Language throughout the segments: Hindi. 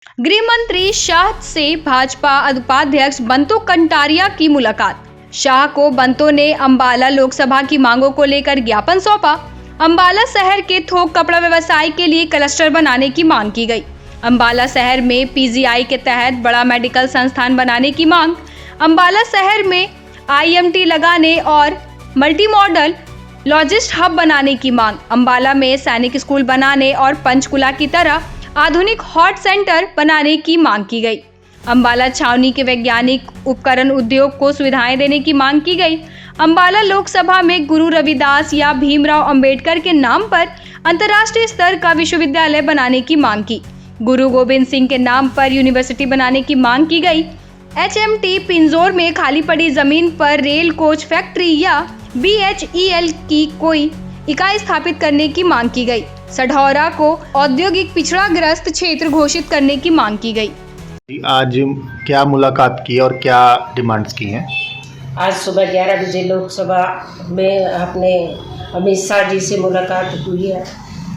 गृह मंत्री शाह से भाजपा उपाध्यक्ष बंतो कटारिया की मुलाकात। शाह को बंतो ने अंबाला लोकसभा की मांगों को लेकर ज्ञापन सौंपा। अंबाला शहर के थोक कपड़ा व्यवसाय के लिए क्लस्टर बनाने की मांग की गई। अंबाला शहर में पीजीआई के तहत बड़ा मेडिकल संस्थान बनाने की मांग। अंबाला शहर में आईएमटी लगाने और मल्टी मॉडल लॉजिस्ट हब बनाने की मांग। अंबाला में सैनिक स्कूल बनाने और पंचकुला की तरह आधुनिक हॉट सेंटर बनाने की मांग की गई। अंबाला छावनी के वैज्ञानिक उपकरण उद्योग को सुविधाएं देने की मांग की गई। अंबाला लोकसभा में गुरु रविदास या भीमराव अंबेडकर के नाम पर अंतर्राष्ट्रीय स्तर का विश्वविद्यालय बनाने की मांग की। गुरु गोविंद सिंह के नाम पर यूनिवर्सिटी बनाने की मांग की गई। एचएमटी पिंजौर में खाली पड़ी जमीन पर रेल कोच फैक्ट्री या बीएचईएल की कोई इकाई स्थापित करने की मांग की गई। सढौरा को औद्योगिक पिछड़ाग्रस्त क्षेत्र घोषित करने की मांग की गई। आज क्या मुलाकात की और क्या डिमांड्स की हैं? आज सुबह 11 बजे लोकसभा में अपने अमित शाह जी से मुलाकात हुई है।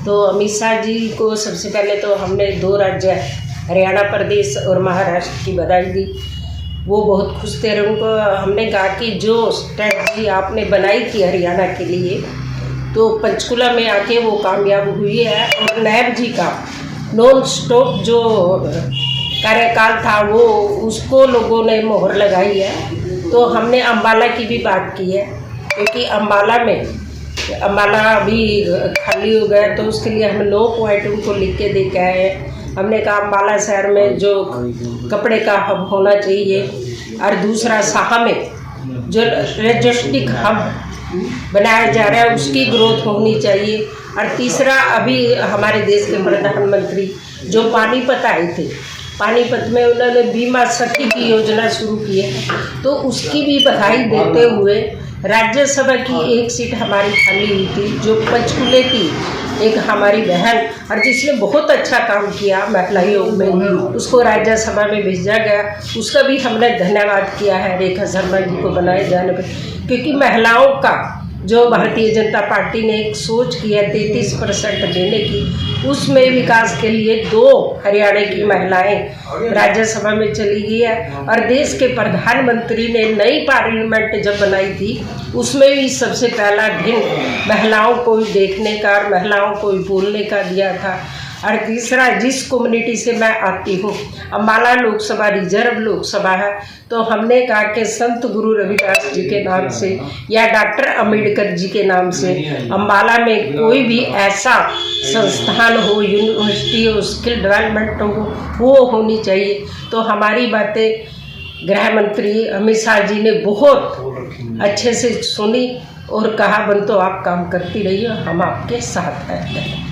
तो अमित शाह जी को सबसे पहले तो हमने 2 राज्य हरियाणा प्रदेश और महाराष्ट्र की बधाई दी। वो बहुत खुश थे। उनको हमने कहा कि जो स्ट्रेटजी आपने बनाई थी हरियाणा के लिए, तो पंचकुला में आके वो कामयाब हुई है। और नायब जी का नॉन स्टॉप जो कार्यकाल था वो उसको लोगों ने मोहर लगाई है। तो हमने अंबाला की भी बात की है, क्योंकि अंबाला अभी खाली हो गया, तो उसके लिए हम 9 पॉइंट उनको लिख के दे के आए हैं। हमने कहा अंबाला शहर में जो कपड़े का हब होना चाहिए, और दूसरा शाह में जो लॉजिस्टिक हब बनाया जा रहा है उसकी ग्रोथ होनी चाहिए। और तीसरा, अभी हमारे देश के प्रधानमंत्री जो पानीपत आए थे, पानीपत में उन्होंने बीमा सखी की योजना शुरू की है, तो उसकी भी बधाई देते हुए राज्यसभा की एक सीट हमारी खाली हुई थी, जो पंचकुले की एक हमारी बहन और जिसने बहुत अच्छा काम किया महिला योग में, उसको राज्यसभा में भेजा गया। उसका भी हमने धन्यवाद किया है रेखा शर्मा जी को बनाए जाने पर, क्योंकि महिलाओं का जो भारतीय जनता पार्टी ने एक सोच की है 33% देने की, उसमें विकास के लिए 2 हरियाणा की महिलाएं राज्यसभा में चली गई है। और देश के प्रधानमंत्री ने नई पार्लियामेंट जब बनाई थी, उसमें भी सबसे पहला दिन महिलाओं को भी देखने का और महिलाओं को भी बोलने का दिया था। और तीसरा, जिस कम्युनिटी से मैं आती हूँ, अंबाला लोकसभा रिजर्व लोकसभा है, तो हमने कहा कि संत गुरु रविदास जी के नाम से या डॉक्टर अंबेडकर जी के नाम से अंबाला में कोई भी ऐसा संस्थान हो, यूनिवर्सिटी हो, स्किल डेवलपमेंट हो, वो होनी चाहिए। तो हमारी बातें गृह मंत्री अमित शाह जी ने बहुत अच्छे से सुनी और कहा, बंतो आप काम करती रहिए, हम आपके साथ हैं।